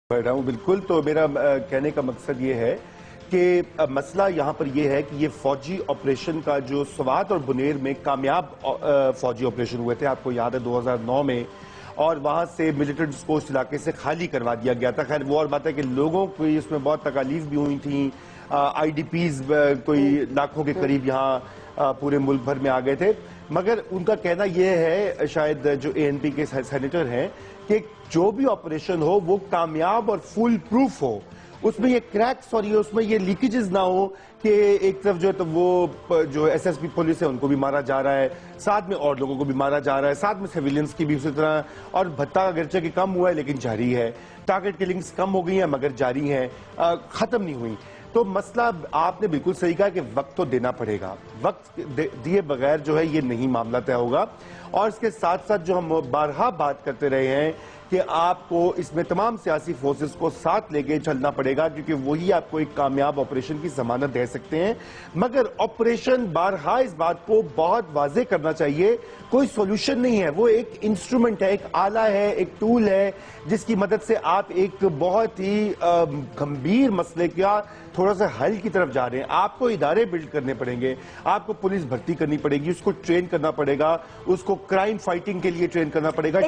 پڑھ رہا ہوں بالکل. تو میرا کہنے کا مقصد یہ ہے کہ مسئلہ یہاں پر یہ ہے کہ یہ فوجی آپریشن کا جو سوات اور بنیر میں کامیاب فوجی آپریشن ہوئے تھے، آپ کو یاد ہے 2009 میں، اور وہاں سے ملیٹنٹس کو اس علاقے سے خالی کروا دیا گیا تھا. خیر وہ اور بات ہے کہ لوگوں کو اس میں بہت تکالیف بھی ہوئی تھیں. آئی ڈی پیز کوئی لاکھوں کے قریب یہاں پورے ملک بھر میں آ گئے تھے. مگر ان کا کہنا یہ ہے، شاید جو اے این پی کے سینیٹر ہیں، کہ جو بھی آپریشن ہو وہ کامیاب اور فول پروف ہو، اس میں یہ کریکس اور اس میں یہ لیکیجز نہ ہو کہ ایک طرف جو ہے تو وہ جو ایس ایس پی پولیس ہے ان کو بھی مارا جا رہا ہے، ساتھ میں اور لوگوں کو بھی مارا جا رہا ہے، ساتھ میں سیویلینز کی بھی اسی طرح، اور بھتہ اگرچہ کہ کم ہوا ہے لیکن جاری ہے. ٹارگٹ کلنگز کم ہو گئی ہیں مگر جاری ہیں، ختم نہیں ہوئی. تو مسئلہ آپ نے بالکل صحیح کہا کہ وقت تو دینا پڑے گا. وقت دیے بغیر جو ہے یہ نہیں معاملہ طے ہوگا. اور اس کے ساتھ ساتھ جو ہم بارہا بات کرتے رہے ہیں کہ آپ کو اس میں تمام سیاسی فورسز کو ساتھ لے کے چلنا پڑے گا، کیونکہ وہی آپ کو ایک کامیاب آپریشن کی ضمانت دے سکتے ہیں. مگر آپریشن بارہا اس بات کو بہت واضح کرنا چاہیے، کوئی سولوشن نہیں ہے، وہ ایک انسٹرومنٹ ہے، ایک آلہ ہے، ایک ٹول ہے، جس کی مدد سے آپ ایک بہت ہی گمبھیر مسئلے کا تھوڑا سا حل کی طرف جا رہے ہیں. آپ کو ادارے بلڈ کرنے پڑیں گے، آپ کو پولیس بھرتی کرنی پڑے گی، اس کو ٹرین کرنا پڑے گا، اس کو کرائم فائٹنگ کے لیے ٹرین کرنا پڑے گا.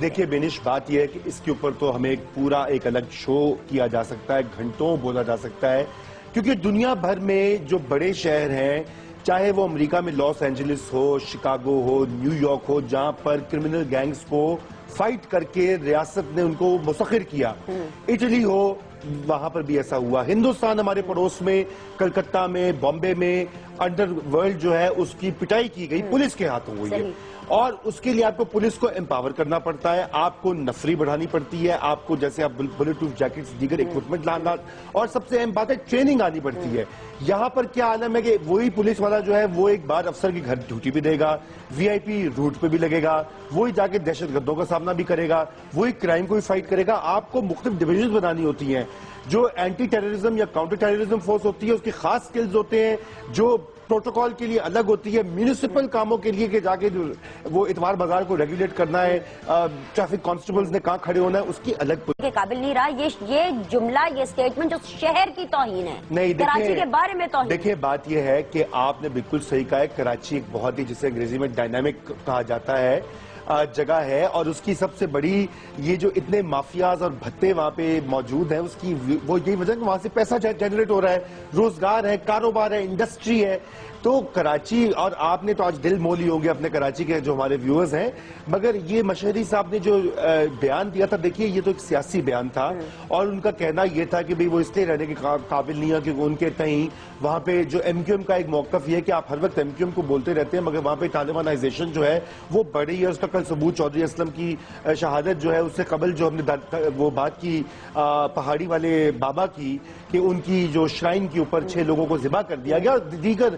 دیکھیے بینش، بات یہ ہے کہ اس کے اوپر تو ہمیں پورا ایک الگ شو کیا جا سکتا ہے، گھنٹوں بولا جا سکتا ہے، کیونکہ دنیا بھر میں جو بڑے شہر ہیں، چاہے وہ امریکہ میں لاس اینجلس ہو، شکاگو ہو، نیو یارک ہو، جہاں پر کرمنل گینگز کو فائٹ کر کے ریاست نے ان کو مسخر کیا، اٹلی ہو، وہاں پر بھی ایسا ہوا. ہندوستان ہمارے پڑوس میں کلکتہ میں، بامبے میں انڈر ورلڈ جو ہے اس کی پٹائی کی گئی، پولیس کے ہاتھوں ہوئی ہے. اور اس کے لیے آپ کو پولیس کو امپاور کرنا پڑتا ہے، آپ کو نفری بڑھانی پڑتی ہے، آپ کو جیسے آپ بلٹ پروف جیکٹس، دیگر اکوپمنٹ لانا، اور سب سے اہم بات ہے ٹریننگ آنی پڑتی ہے. یہاں پر کیا عالم ہے کہ وہی پولیس والا جو ہے وہ ایک بار افسر کے گھر ڈیوٹی بھی دے گا، وی آئی پی روٹ پہ بھی لگے گا، وہی جا کے دہشت گردوں کا سامنا بھی کرے گا، وہی کرائم کو بھی فائٹ کرے گا. آپ کو مختلف ڈویژنز بنانی ہوتی ہیں. جو اینٹی ٹیررزم یا کاؤنٹر ٹیررزم فورس ہوتی ہے اس کی خاص سکلز ہوتے ہیں، جو پروٹوکول کے لیے الگ ہوتی ہے، میونسپل کاموں کے لیے کہ جا کے وہ اتوار بازار کو ریگولیٹ کرنا ہے، ٹریفک کانسٹیبلز نے کہاں کھڑے ہونا ہے، اس کی الگ کے قابل نہیں رہا. یہ جملہ، یہ سٹیٹمنٹ جو شہر کی توہین ہے، نہیں. کراچی کے بارے میں توہین. دیکھیں بات یہ ہے کہ آپ نے بالکل صحیح کہا ہے، کراچی ایک بہت ہی جسے انگریزی میں ڈائنامک کہا جاتا ہے جگہ ہے، اور اس کی سب سے بڑی یہ جو اتنے مافیاز اور بھتے وہاں پہ موجود ہیں، اس کی وہ یہی وجہ کہ وہاں سے پیسہ جنریٹ ہو رہا ہے، روزگار ہے، کاروبار ہے، انڈسٹری ہے. تو کراچی، اور آپ نے تو آج دل مول لی ہوں گے اپنے کراچی کے جو ہمارے ویورز ہیں، مگر یہ مشہری صاحب نے جو بیان دیا تھا، دیکھیے یہ تو ایک سیاسی بیان تھا، اور ان کا کہنا یہ تھا کہ وہ اس لیے رہنے کے قابل نہیں ہے کہ ان کے تئیں وہاں پہ جو ایم کیو ایم کا ایک موقف یہ ہے کہ آپ ہر وقت ایم کیو ایم کو بولتے رہتے ہیں، مگر وہاں پہ طالبانائزیشن جو ہے وہ بڑی ہے. اس کا کل ثبوت چودھری اسلم کی شہادت جو ہے، اس سے قبل جو ہم نے وہ بات کی پہاڑی والے بابا کی، کہ ان کی جو شرائن کے اوپر 6 لوگوں کو ذبح کر دیا گیا، دیگر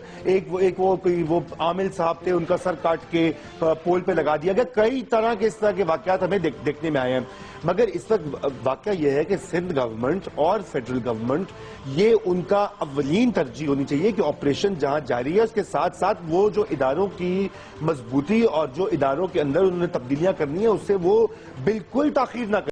وہ عامل صاحب تھے، ان کا سر کاٹ کے پول پہ لگا دیا گیا. کئی طرح کے واقعات ہمیں دیکھنے میں آئے ہیں. مگر اس وقت واقعہ یہ ہے کہ سندھ گورنمنٹ اور فیڈرل گورنمنٹ، یہ ان کا اولین ترجیح ہونی چاہیے کہ آپریشن جہاں جاری ہے اس کے ساتھ ساتھ وہ جو اداروں کی مضبوطی اور جو اداروں کے اندر انہوں نے تبدیلیاں کرنی ہے، اس سے وہ بالکل تاخیر نہ کریں.